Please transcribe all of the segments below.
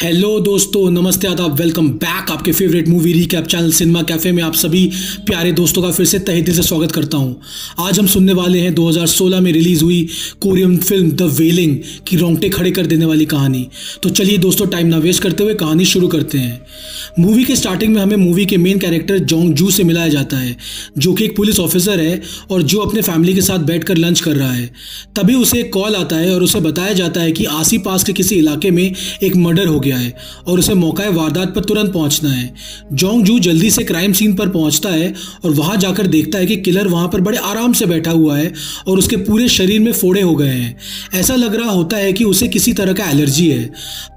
Hello दोस्तों, नमस्ते, आदाब, वेलकम बैक आपके favourite movie recap channel cinema cafe में आप सभी प्यारे दोस्तों का फिर से तहे दिल से स्वागत करता हूं। आज हम सुनने वाले हैं 2016 में रिलीज हुई कोरियन फिल्म द वेलिंग की रोंगटे खड़े कर देने वाली कहानी। तो चलिए दोस्तों, टाइम ना वेस्ट करते हुए कहानी शुरू करते हैं। मूवी के स्टार्टिंग में हमें मूवी के मेन कैरेक्टर जोंग जू से मिलाया जाता है, जो कि एक पुलिस ऑफिसर है और जो अपने फैमिली के साथ बैठकर लंच कर रहा है। तभी उसे एक कॉल आता है और उसे बताया जाता है कि आसी पास के किसी इलाके में एक मर्डर हो गया है और उसे मौका वारदात पर तुरंत पहुंचना है। जोंग जू जल्दी से क्राइम सीन पर पहुंचता है और वहां जाकर देखता है कि किलर वहां पर बड़े आराम से बैठा हुआ है और उसके पूरे शरीर में फोड़े हो गए हैं। ऐसा लग रहा होता है कि उसे किसी तरह का एलर्जी है।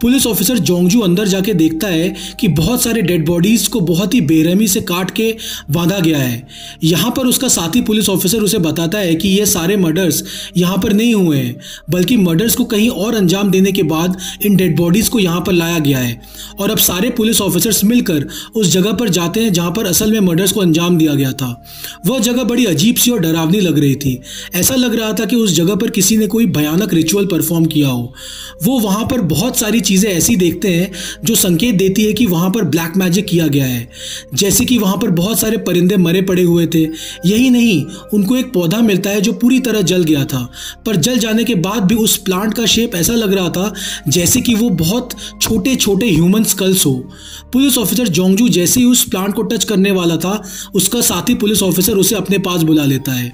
पुलिस ऑफिसर जोंग जू अंदर जाके देखता है कि बहुत सारे डेड बॉडीज को बहुत ही बेरहमी से काट के बांधा गया है। यहाँ पर उसका साथी पुलिस ऑफिसर उसे बताता है कि ये सारे मर्डर्स यहाँ पर नहीं हुए हैं, बल्कि मर्डर्स को कहीं और अंजाम देने के बाद इन डेड बॉडीज को यहाँ पर लाया गया है। और अब सारे पुलिस ऑफिसर्स मिलकर उस जगह पर जाते हैं जहां पर असल में मर्डर्स को अंजाम दिया गया था। वह जगह बड़ी अजीब सी और डरावनी लग रही थी। ऐसा लग रहा था कि उस जगह पर किसी ने कोई भयानक रिचुअल परफॉर्म किया हो। वो वहां पर बहुत सारी चीजें ऐसी देखते हैं जो संकेत देती है कि वहां पर ब्लैक मैजिक किया गया है। जैसे कि वहां पर बहुत सारे परिंदे मरे पड़े हुए थे। यही नहीं, उनको एक पौधा मिलता है जो पूरी तरह जल गया था, पर जल जाने के बाद भी उस प्लांट का शेप ऐसा लग रहा था जैसे कि वो बहुत छोटे छोटे ह्यूमन स्कल्स हो। पुलिस ऑफिसर जोंग जू जैसे ही उस प्लांट को टच करने वाला था, उसका साथी पुलिस ऑफिसर उसे अपने पास बुला लेता है।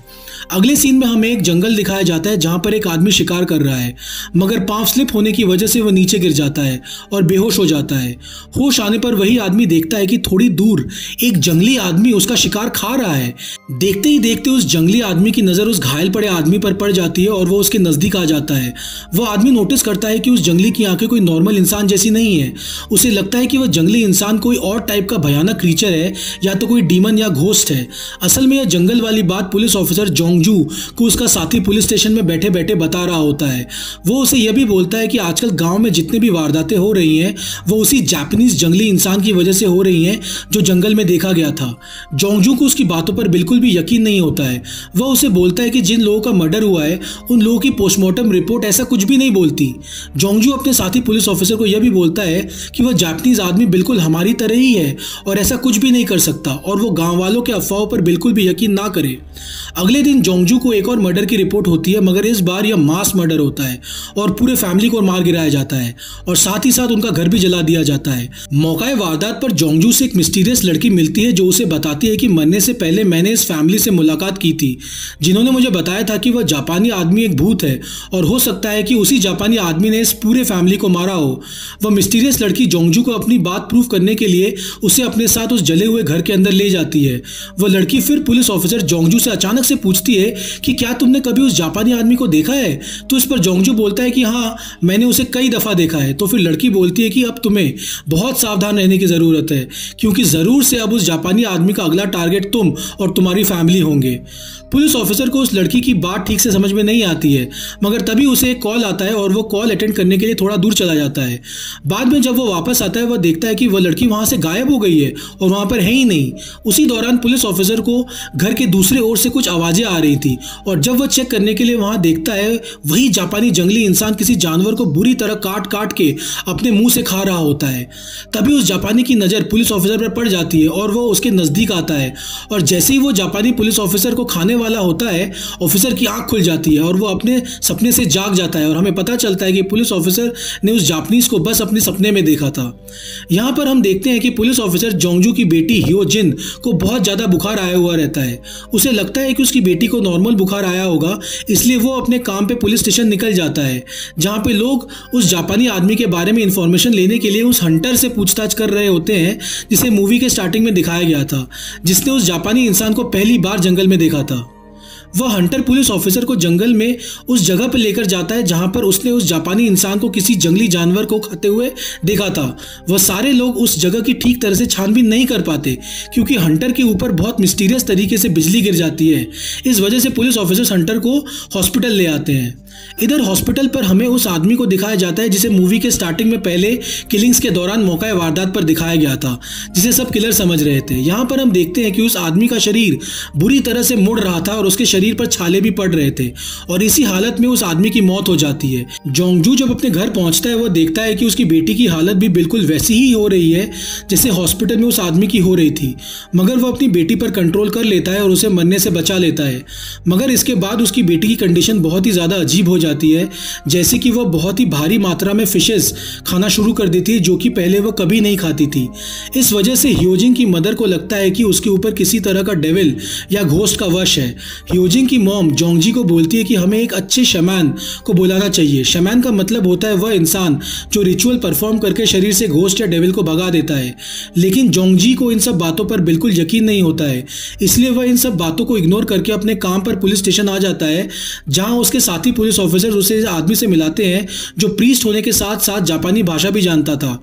अगले सीन में हमें एक जंगल दिखाया जाता है जहां पर एक आदमी शिकार कर रहा है, मगर पांव स्लिप होने की वजह से वह नीचे गिर जाता है और बेहोश हो जाता है। होश आने पर वही आदमी देखता है कि थोड़ी दूर एक जंगली आदमी उसका शिकार खा रहा है। देखते ही देखते उस जंगली आदमी की नजर उस घायल पड़े आदमी पर पड़ जाती है और वो उसके नजदीक आ जाता है। वह आदमी नोटिस करता है कि उस जंगली की आंखें कोई नॉर्मल इंसान जैसी नहीं है। उसे लगता है कि वह जंगली इंसान कोई और टाइप का भयानक क्रीचर है, या तो कोई डीमन या घोस्ट है। असल में यह जंगल वाली बात पुलिस ऑफिसर जोंग जू को उसका साथी पुलिस स्टेशन में बैठे बैठे बता रहा होता है। वो उसे यह भी बोलता है कि आजकल गांव में जितने भी वारदातें हो रही हैं वो उसी जापानीज जंगली इंसान की वजह से हो रही हैं जो जंगल में देखा गया था। जोंग जू को उसकी बातों पर बिल्कुल भी यकीन नहीं होता है। वह उसे बोलता है कि जिन लोगों का मर्डर हुआ है उन लोगों की पोस्टमार्टम रिपोर्ट ऐसा कुछ भी नहीं बोलती। जोंग जू अपने साथी पुलिस ऑफिसर को यह भी बोलता है कि वह जापानीज आदमी बिल्कुल हमारी तरह ही है और ऐसा कुछ भी नहीं कर सकता, और वो गांव वालों के अफवाहों पर बिल्कुल भी यकीन ना करे। अगले दिन जोंग जू को एक और मर्डर की रिपोर्ट होती है, मगर इस बार यह मास मर्डर होता है और पूरे फैमिली को मार गिराया जाता है और साथ ही साथ उनका घर भी जला दिया जाता है। मौका वारदात पर जोंग जू से एक मिस्टीरियस लड़की मिलती है जो उसे बताती है कि मरने से पहले मैंने इस फैमिली से मुलाकात की थी, जिन्होंने मुझे बताया था कि वह जापानी आदमी एक भूत है और हो सकता है कि उसी जापानी आदमी ने इस पूरे फैमिली को मारा हो। वह मिस्टीरियस लड़की जोंग जू को अपनी बात प्रूव करने के लिए उसे अपने साथ उस जले हुए घर के अंदर ले जाती है। वह लड़की फिर पुलिस ऑफिसर जोंग जू से अचानक से पूछती है कि क्या तुमने कभी उस जापानी आदमी को देखा है? तो इस पर जोंग जू बोलता है कि हाँ, मैंने उसे कई दफा देखा है। तो फिर लड़की बोलती है कि अब तुम्हें बहुत सावधान रहने की जरूरत है, क्योंकि जरूर से अब उस जापानी आदमी का अगला टारगेट तुम और तुम्हारी फैमिली होंगे। पुलिस ऑफिसर को उस लड़की की बात ठीक से समझ में नहीं आती है, मगर तभी उसे एक कॉल आता है और वो कॉल अटेंड करने के लिए थोड़ा दूर चला जाता है। बाद में जब वो वापस आता है, वह देखता है कि वह लड़की वहां से गायब हो गई है और वहां पर है ही नहीं। उसी दौरान पुलिस ऑफिसर को घर के दूसरे ओर से कुछ आवाजें आ रही थी, और जब वह चेक करने के लिए वहां देखता है, वही जापानी जंगली इंसान किसी जानवर को बुरी तरह काट काट के अपने मुंह से खा रहा होता है। तभी उस जापानी की नजर पुलिस ऑफिसर पर पड़ जाती है और वो उसके नजदीक आता है, और जैसे ही वो जापानी पुलिस ऑफिसर को खाने वाला होता है, ऑफिसर की आंख खुल जाती है और वो अपने सपने से जाग जाता है और हमें पता चलता है कि पुलिस ऑफिसर ने उस जापानीज को बस अपने सपने में देखा था। यहाँ पर हम देखते हैं कि पुलिस ऑफिसर जोंग जू की बेटी हियो जिन को बहुत ज्यादा बुखार आया हुआ रहता है। उसे लगता है कि उसकी बेटी को नॉर्मल बुखार आया होगा, इसलिए वो अपने काम पे पुलिस स्टेशन निकल जाता है, जहाँ पे लोग उस जापानी आदमी के बारे में इंफॉर्मेशन लेने के लिए उस हंटर से पूछताछ कर रहे होते हैं, जिसे मूवी के स्टार्टिंग में दिखाया गया था, जिसने उस जापानी इंसान को पहली बार जंगल में देखा था। वह हंटर पुलिस ऑफिसर को जंगल में उस जगह पर लेकर जाता है जहां पर उसने उस जापानी इंसान को किसी जंगली जानवर को खाते हुए देखा था। वह सारे लोग उस जगह की ठीक तरह से छानबीन नहीं कर पाते, क्योंकि हंटर के ऊपर बहुत मिस्टीरियस तरीके से बिजली गिर जाती है। इस वजह से पुलिस ऑफिसर्स हंटर को हॉस्पिटल ले आते हैं। इधर हॉस्पिटल पर हमें उस आदमी को दिखाया जाता है जिसे मूवी के स्टार्टिंग में पहले किलिंग्स के दौरान मौका वारदात पर दिखाया गया था, जिसे सब किलर समझ रहे थे। यहाँ पर हम देखते हैं कि उस आदमी का शरीर बुरी तरह से मुड़ रहा था और उसके शरीर पर छाले भी पड़ रहे थे और इसी हालत में उस आदमी की मौत हो जाती है। जोंगजू जब अपने घर पहुंचता है वह देखता है कि उसकी बेटी की हालत भी बिल्कुल वैसी ही हो रही है जैसे हॉस्पिटल में उस आदमी की हो रही थी, मगर वह अपनी बेटी पर कंट्रोल कर लेता है और उसे मरने से बचा लेता है। मगर इसके बाद उसकी बेटी की कंडीशन बहुत ही ज्यादा अजीब हो जाती है, जैसे कि वह बहुत ही भारी मात्रा में फिशेस खाना शुरू कर देती है जो कि पहले वह कभी नहीं खाती थी। इस वजह से ह्योजिंग की मदर को लगता है कि उसके ऊपर किसी तरह का डेविल या घोस्ट का वश है। ह्योजिंग की मॉम जोंगजी को बोलती है कि हमें एक अच्छे शमैन को बुलाना चाहिए। शमैन का मतलब होता है वह इंसान जो रिचुअल परफॉर्म करके शरीर से घोस्ट या डेविल को भगा देता है। लेकिन जोंगजी को इन सब बातों पर बिल्कुल यकीन नहीं होता है, इसलिए वह इन सब बातों को इग्नोर करके अपने काम पर पुलिस स्टेशन आ जाता है, जहां उसके साथी पुलिस ऑफिसर उसे आदमी से मिलाते हैं जो प्रीस्ट होने के साथ साथ जापानी भाषा भी जानता था।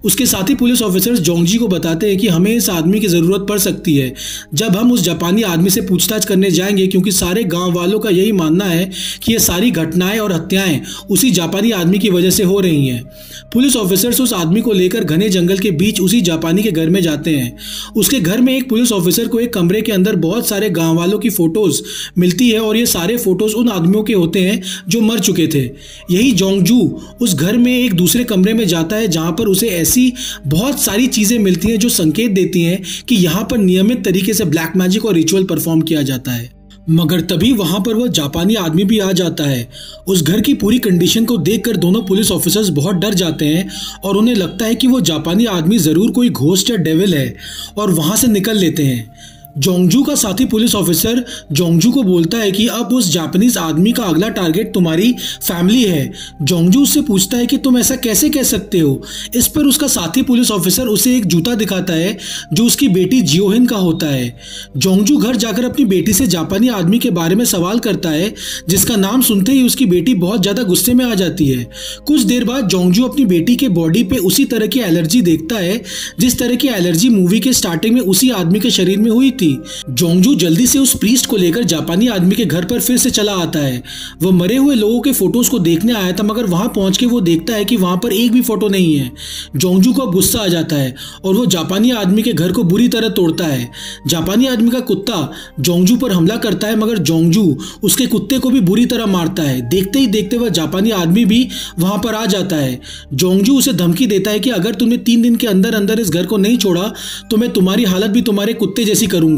उसके साथी पुलिस ऑफिसर्स जोंगजी को बताते हैं कि हमें इस आदमी की ज़रूरत पड़ सकती है जब हम उस जापानी आदमी से पूछताछ करने जाएंगे, क्योंकि सारे गांव वालों का यही मानना है कि ये सारी घटनाएं और हत्याएं उसी जापानी आदमी की वजह से हो रही हैं। पुलिस ऑफिसर्स उस आदमी को लेकर घने जंगल के बीच उसी जापानी के घर में जाते हैं। उसके घर में एक पुलिस ऑफिसर को एक कमरे के अंदर बहुत सारे गाँव वालों की फ़ोटोज़ मिलती है और ये सारे फ़ोटोज़ उन आदमियों के होते हैं जो मर चुके थे। यही जोंगजू उस घर में एक दूसरे कमरे में जाता है जहाँ पर उसे ऐसी बहुत सारी चीजें मिलती हैं जो संकेत देती हैं कि यहाँ पर नियमित तरीके से ब्लैक मैजिक और रिचुअल परफॉर्म किया जाता है। मगर तभी वहां पर वह जापानी आदमी भी आ जाता है। उस घर की पूरी कंडीशन को देखकर दोनों पुलिस ऑफिसर्स बहुत डर जाते हैं और उन्हें लगता है कि वो जापानी आदमी जरूर कोई घोस्ट या डेविल है और वहां से निकल लेते हैं। जोंगजू का साथी पुलिस ऑफिसर जोंगजू को बोलता है कि अब उस जापानीज आदमी का अगला टारगेट तुम्हारी फैमिली है। जोंगजू उससे पूछता है कि तुम ऐसा कैसे कह सकते हो। इस पर उसका साथी पुलिस ऑफिसर उसे एक जूता दिखाता है जो उसकी बेटी जियोहिन का होता है। जोंगजू घर जाकर अपनी बेटी से जापानी आदमी के बारे में सवाल करता है, जिसका नाम सुनते ही उसकी बेटी बहुत ज्यादा गुस्से में आ जाती है। कुछ देर बाद जोंगजू अपनी बेटी के बॉडी पे उसी तरह की एलर्जी देखता है जिस तरह की एलर्जी मूवी के स्टार्टिंग में उसी आदमी के शरीर में हुई थी। जोंगजू जल्दी से उस प्रीस्ट को लेकर जापानी आदमी के घर पर फिर से चला आता है। वह मरे हुए लोगों के फोटोज को देखने आया था, मगर वहां पहुंच के वो देखता है कि वहां पर एक भी फोटो नहीं है। जोंगजू को गुस्सा आ जाता है और वो जापानी आदमी के घर को बुरी तरह तोड़ता है। जापानी आदमी का कुत्ता जोंगजू पर हमला करता है, मगर जोंगजू उसके कुत्ते को भी बुरी तरह मारता है। देखते ही देखते वह जापानी आदमी भी वहां पर आ जाता है। जोंगजू उसे धमकी देता है कि अगर तुमने 3 दिन के अंदर अंदर इस घर को नहीं छोड़ा तो मैं तुम्हारी हालत भी तुम्हारे कुत्ते जैसी करूंगा।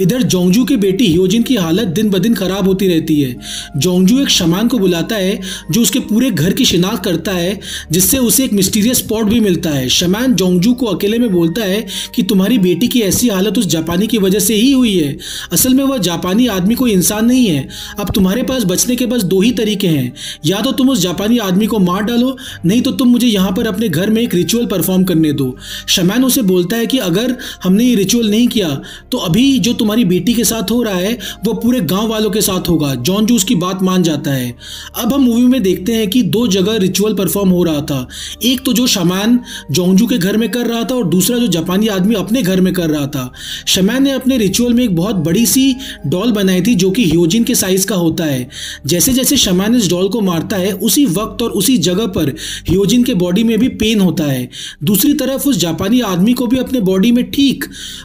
इधर जोंगजू की बेटी ह्योजिन की हालत दिन ब दिन खराब होती रहती है। जोंगजू एक शमान को बुलाता है जो उसके पूरे घर की शिनाख्त करता है, जिससे उसे एक मिस्टीरियस स्पॉट भी मिलता है। शमान जोंगजू को अकेले में बोलता है कि तुम्हारी बेटी की ऐसी हालत उस जापानी की वजह से ही हुई है। असल में वह जापानी आदमी कोई इंसान नहीं है। अब तुम्हारे पास बचने के बस 2 ही तरीके हैं, या तो तुम उस जापानी आदमी को मार डालो, नहीं तो तुम मुझे यहाँ पर अपने घर में एक रिचुअल परफॉर्म करने दो। शमान उसे बोलता है कि अगर हमने ये रिचुअल नहीं किया तो अभी जो तुम्हारी बेटी के साथ हो रहा है वो पूरे गांव वालों के साथ होगा। जोंगजू उसकी बात मान जाता है। अब हम मूवी में देखते हैं कि 2 जगह रिचुअल परफॉर्म हो रहा था। एक तो जो शमान जोंगजू के घर में कर रहा था और दूसरा जो जापानी आदमी अपने घर में कर रहा था। शमान ने अपने रिचुअल में एक बहुत बड़ी सी डॉल बनाई थी जो कि ह्योजिन के साइज का होता है। जैसे जैसे शमान इस डॉल को मारता है उसी वक्त और उसी जगह पर ह्योजिन के बॉडी में भी पेन होता है। दूसरी तरफ उस जापानी आदमी को भी अपने बॉडी में ठीक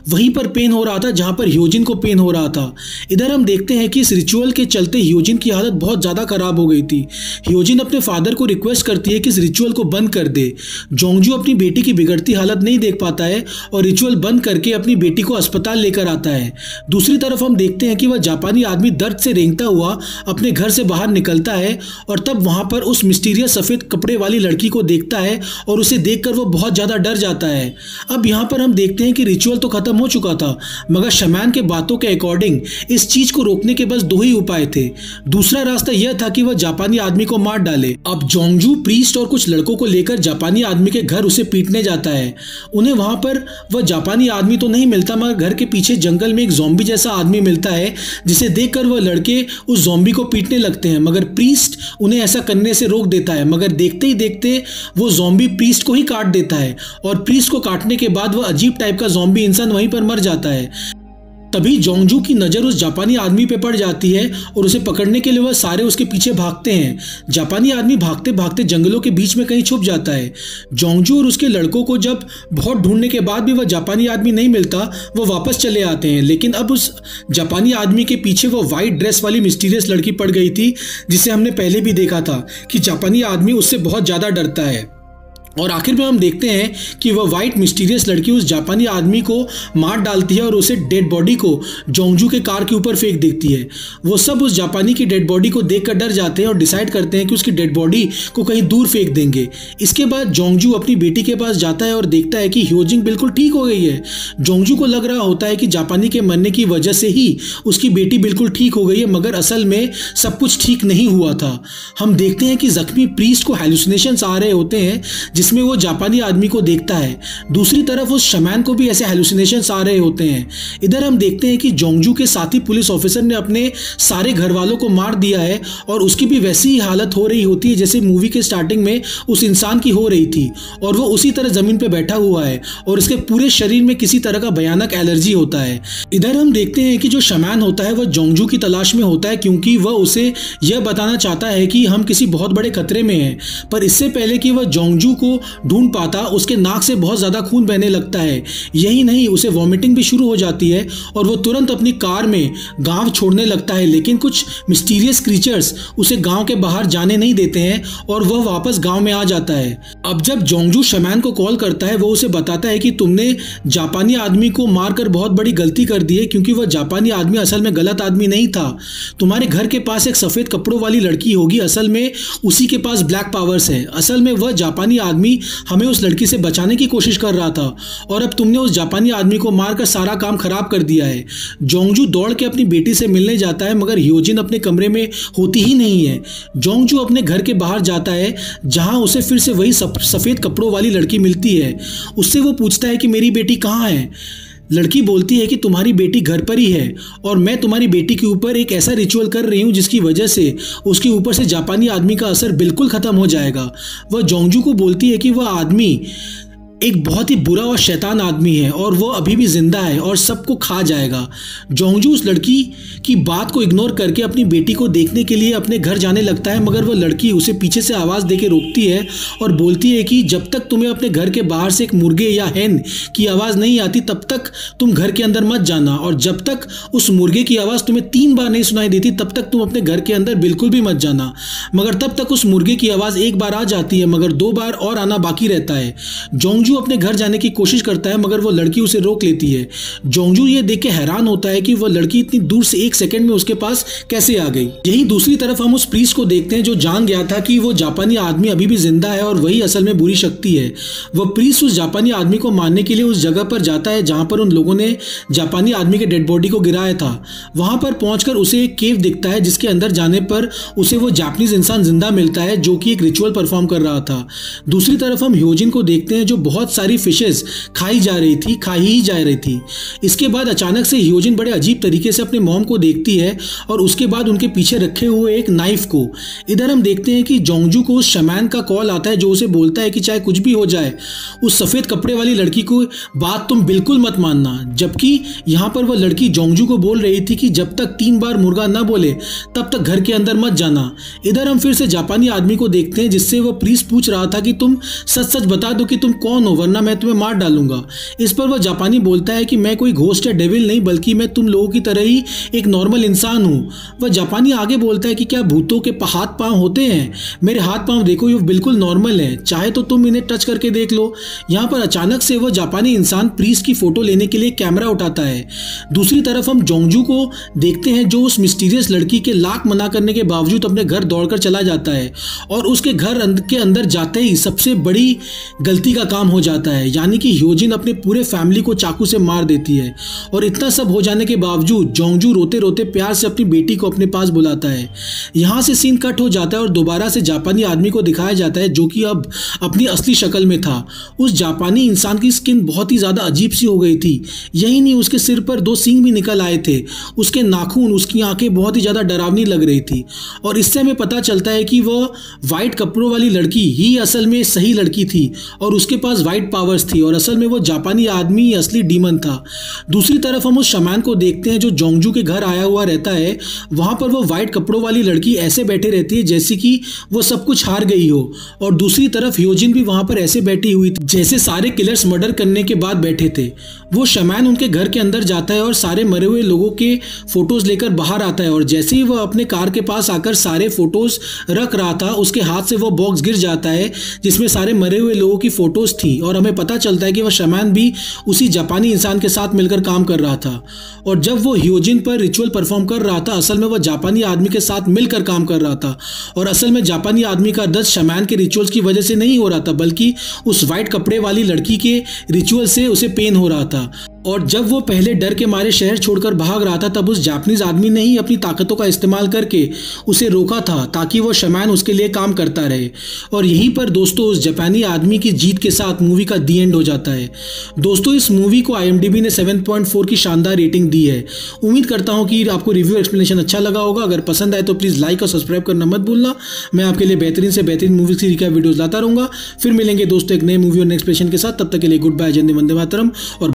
वहीं पर पेन हो रहा था जहां पर ह्योजिन को पेन हो रहा था। इधर हम देखते हैं कि इस रिचुअल के चलते ह्योजिन की हालत बहुत ज्यादा खराब हो गई थी। ह्योजिन अपने फादर को रिक्वेस्ट करती है कि इस रिचुअल को बंद कर दे। जोंगजू अपनी बेटी की बिगड़ती हालत नहीं देख पाता है और रिचुअल बंद करके अपनी बेटी को अस्पताल लेकर आता है। दूसरी तरफ हम देखते हैं कि वह जापानी आदमी दर्द से रेंगता हुआ अपने घर से बाहर निकलता है और तब वहां पर उस मिस्टीरियस सफेद कपड़े वाली लड़की को देखता है और उसे देखकर वो बहुत ज्यादा डर जाता है। अब यहाँ पर हम देखते हैं कि रिचुअल तो खत्म हो चुका था, मगर शमान के बातों के अकॉर्डिंग इस चीज को रोकने के बस 2 ही उपाय थे। दूसरा रास्ता यह था कि वह जापानी आदमी को मार डाले। अब जोंगजू प्रीस्ट और कुछ लड़कों को लेकर जापानी आदमी के घर उसे पीटने जाता है। उन्हें वहां पर वह जापानी आदमी तो नहीं मिलता, मगर घर के पीछे जंगल में एक ज़ॉम्बी जैसा आदमी मिलता है, जिसे देखकर वह लड़के उस ज़ॉम्बी को पीटने लगते हैं। मगर प्रीस्ट उन्हें ऐसा करने से रोक देता है, मगर देखते ही देखते वो ज़ॉम्बी प्रीस्ट को ही काट देता है और प्रीस्ट को काटने के बाद वह अजीब टाइप का ज़ॉम्बी इंसान वहीं पर मर जाता है। तभी जोंगजू की नज़र उस जापानी आदमी पे पड़ जाती है और उसे पकड़ने के लिए वह सारे उसके पीछे भागते हैं। जापानी आदमी भागते भागते जंगलों के बीच में कहीं छुप जाता है। जोंगजू और उसके लड़कों को जब बहुत ढूंढने के बाद भी वह जापानी आदमी नहीं मिलता, वह वापस चले आते हैं। लेकिन अब उस जापानी आदमी के पीछे वो वाइट ड्रेस वाली मिस्टीरियस लड़की पड़ गई थी, जिसे हमने पहले भी देखा था कि जापानी आदमी उससे बहुत ज़्यादा डरता है। और आखिर में हम देखते हैं कि वह वाइट मिस्टीरियस लड़की उस जापानी आदमी को मार डालती है और उसे डेड बॉडी को जोंगजू के कार के ऊपर फेंक देती है। वो सब उस जापानी की डेड बॉडी को देखकर डर जाते हैं और डिसाइड करते हैं कि उसकी डेड बॉडी को कहीं दूर फेंक देंगे। इसके बाद जोंगजू अपनी बेटी के पास जाता है और देखता है कि ह्योजिंग बिल्कुल ठीक हो गई है। जोंगजू को लग रहा होता है कि जापानी के मरने की वजह से ही उसकी बेटी बिल्कुल ठीक हो गई है, मगर असल में सब कुछ ठीक नहीं हुआ था। हम देखते हैं कि जख्मी प्रीस्ट को हैलुसिनेशंस आ रहे होते हैं, जिसमें वो जापानी आदमी को देखता है। दूसरी तरफ उस शमैन को भी ऐसे हैलुसिनेशंस आ रहे होते हैं। इधर हम देखते हैं कि जोंगजू के साथी पुलिस ऑफिसर ने अपने सारे घर वालों को मार दिया है और उसकी भी वैसी ही हालत हो रही होती है जैसे मूवी के स्टार्टिंग में उस इंसान की हो रही थी, और वो उसी तरह जमीन पर बैठा हुआ है और उसके पूरे शरीर में किसी तरह का भयानक एलर्जी होता है। इधर हम देखते हैं कि जो शमैन होता है वह जोंगजू की तलाश में होता है, क्योंकि वह उसे यह बताना चाहता है कि हम किसी बहुत बड़े खतरे में हैं। पर इससे पहले कि वह जोंगजू को ढूंढ पाता, उसके नाक से बहुत ज्यादा खून बहने लगता है। यही नहीं, उसे वॉमिटिंग भी शुरू हो जाती है और वो तुरंत अपनी कार में गांव छोड़ने लगता है। लेकिन कुछ मिस्टीरियस क्रीचर्स उसे गांव के बाहर जाने नहीं देते हैं और वह वापस गांव में आ जाता है। अब जब जोंगजू शमैन को कॉल करता है, वो उसे बताता है कि तुमने जापानी आदमी को मारकर बहुत बड़ी गलती कर दी है, क्योंकि वह जापानी आदमी असल में गलत आदमी नहीं था। तुम्हारे घर के पास एक सफेद कपड़ों वाली लड़की होगी, असल में उसी के पास ब्लैक पावर्स है। असल में वह जापानी आदमी हमें उस लड़की से बचाने की कोशिश कर रहा था और अब तुमने उस जापानी आदमी को मारकर सारा काम खराब कर दिया है। जोंगजू दौड़ के अपनी बेटी से मिलने जाता है, मगर ह्योजिन अपने कमरे में होती ही नहीं है। जोंगजू अपने घर के बाहर जाता है, जहां उसे फिर से वही सफेद कपड़ों वाली लड़की मिलती है। उससे वो पूछता है कि मेरी बेटी कहाँ है। लड़की बोलती है कि तुम्हारी बेटी घर पर ही है और मैं तुम्हारी बेटी के ऊपर एक ऐसा रिचुअल कर रही हूँ जिसकी वजह से उसके ऊपर से जापानी आदमी का असर बिल्कुल खत्म हो जाएगा। वह जोंगजू को बोलती है कि वह आदमी एक बहुत ही बुरा और शैतान आदमी है और वो अभी भी जिंदा है और सबको खा जाएगा। जोंगजू उस लड़की की बात को इग्नोर करके अपनी बेटी को देखने के लिए अपने घर जाने लगता है, मगर वो लड़की उसे पीछे से आवाज़ देके रोकती है और बोलती है कि जब तक तुम्हें अपने घर के बाहर से एक मुर्गे या हैन की आवाज़ नहीं आती तब तक तुम घर के अंदर मत जाना, और जब तक उस मुर्गे की आवाज़ तुम्हें 3 बार नहीं सुनाई देती तब तक तुम अपने घर के अंदर बिल्कुल भी मत जाना। मगर तब तक उस मुर्गे की आवाज़ 1 बार आ जाती है, मगर 2 बार और आना बाकी रहता है। जोंगजू अपने घर जाने की कोशिश करता है, मगर वो लड़की उसे रोक लेती है। जोंगजू ये देख के हैरान होता है कि वो लड़की इतनी दूर से 1 सेकंड में उसके पास कैसे आ गई। यही दूसरी तरफ हम उस प्रीस्ट को देखते हैं जो जान गया था कि वो जापानी आदमी अभी भी जिंदा है और वही असल में बुरी शक्ति है। वह प्रीस्ट उस जापानी आदमी को मारने के लिए उस जगह पर जाता है जहां पर उन लोगों ने जापानी आदमी के डेड बॉडी को गिराया था। वहां पर पहुंचकर उसे एक केव दिखता है, जिसके अंदर जाने पर उसे वो जापानीज इंसान जिंदा मिलता है जो कि एक रिचुअल परफॉर्म कर रहा था। दूसरी तरफ हम ह्योजिन को देखते हैं जो बहुत सारी फिशेस खाई ही जा रही थी। इसके बाद अचानक से ह्योजिन बड़े अजीब तरीके से अपने मॉम को देखती है और उसके बाद उनके पीछे रखे हुए एक नाइफ को। इधर हम देखते हैं कि जोंगजू को उस शमैन का कॉल आता है जो उसे बोलता है कि चाहे कुछ भी हो जाए उस सफेद कपड़े वाली लड़की को बात तुम बिल्कुल मत मानना। जबकि यहाँ पर वह लड़की जोंगजू को बोल रही थी कि जब तक 3 बार मुर्गा न बोले तब तक घर के अंदर मत जाना। इधर हम फिर से जापानी आदमी को देखते हैं जिससे वह प्रीस्ट पूछ रहा था कि तुम सच सच बता दो कि तुम कौन हो, वरना मैं तुम्हें मार डालूंगा। इस पर वह जापानी बोलता है कि मैं कोई घोस्ट या डेविल नहीं, बल्कि मैं तुम लोगों की तरह ही एक नॉर्मल इंसान हूँ। वह जापानी आगे बोलता है कि क्या भूतों के हाथ पांव होते हैं? मेरे हाथ पांव देखो, ये बिल्कुल नॉर्मल है, चाहे तो तुम इन्हें टच करके देख लो। यहाँ पर अचानक से वह जापानी इंसान प्रीस्ट की फोटो लेने के लिए कैमरा उठाता है। दूसरी तरफ हम जोंगजू को देखते हैं जो उस मिस्टीरियस लड़की के लाख मना करने के बावजूद अपने घर दौड़कर चला जाता है और उसके घर के अंदर जाते ही सबसे बड़ी गलती का काम हो जाता है, यानी कि ह्योजिन अपने पूरे फैमिली को चाकू से मार देती है। और इतना सब हो जाने के बावजूद जोंगजू रोते रोते प्यार से अपनी बेटी को अपने पास बुलाता है। यहाँ से सीन कट हो जाता है और दोबारा से जापानी आदमी को दिखाया जाता है जो कि अब अपनी असली शक्ल में था। उस जापानी इंसान की स्किन बहुत ही ज्यादा अजीब सी हो गई थी। यही नहीं, उसके सिर पर 2 सींग भी निकल आए थे। उसके नाखून, उसकी आंखें बहुत ही ज्यादा डरावनी लग रही थी। और इससे हमें पता चलता है कि वह व्हाइट कपड़ों वाली लड़की ही असल में सही लड़की थी और उसके पास वाइट पावर्स थी और असल में वो जापानी आदमी असली डीमन था। दूसरी तरफ हम उस शमैन को देखते हैं जो जोंगजू के घर आया हुआ रहता है। वहां पर वो वाइट कपड़ों वाली लड़की ऐसे बैठे रहती है जैसे कि वो सब कुछ हार गई हो, और दूसरी तरफ ह्योजिन भी वहां पर ऐसे बैठी हुई थी जैसे सारे किलर्स मर्डर करने के बाद बैठे थे। वो शमैन उनके घर के अंदर जाता है और सारे मरे हुए लोगों के फोटोज लेकर बाहर आता है, और जैसे ही वह अपने कार के पास आकर सारे फोटोज रख रहा था उसके हाथ से वो बॉक्स गिर जाता है जिसमें सारे मरे हुए लोगों की फोटोज थी, और हमें पता चलता है कि वह शमैन भी उसी जापानी इंसान के साथ मिलकर काम कर रहा था। और जब वो ह्योजिन पर रिचुअल परफॉर्म कर रहा था असल में वह जापानी आदमी के साथ मिलकर काम कर रहा था, और असल में जापानी आदमी का दर्द शमैन के रिचुअल्स की वजह से नहीं हो रहा था बल्कि उस वाइट कपड़े वाली लड़की के रिचुअल से उसे पेन हो रहा था। और जब वो पहले डर के मारे शहर छोड़कर भाग रहा था तब उस जापानीज आदमी ने ही अपनी ताकतों का इस्तेमाल करके उसे रोका था ताकि वो शमैन उसके लिए काम करता रहे। और यहीं पर दोस्तों उस जापानी आदमी की जीत के साथ मूवी का दी एंड हो जाता है। दोस्तों इस मूवी को IMDb ने 7.4 की शानदार रेटिंग दी है। उम्मीद करता हूँ कि आपको रिव्यू एक्सप्लेनेशन अच्छा लगा होगा। अगर पसंद आए तो प्लीज़ लाइक और सब्सक्राइब करना मत भूलना। मैं आपके लिए बेहतरीन से बेहतरीन मूवी की रिकैप वीडियोस लाता रहूँगा। फिर मिलेंगे दोस्तों एक नए मूवी और नेक्स्ट एक्सप्लेनेशन के साथ। तब तक के लिए गुड बाय, जय हिंद, वंदे मातरम। और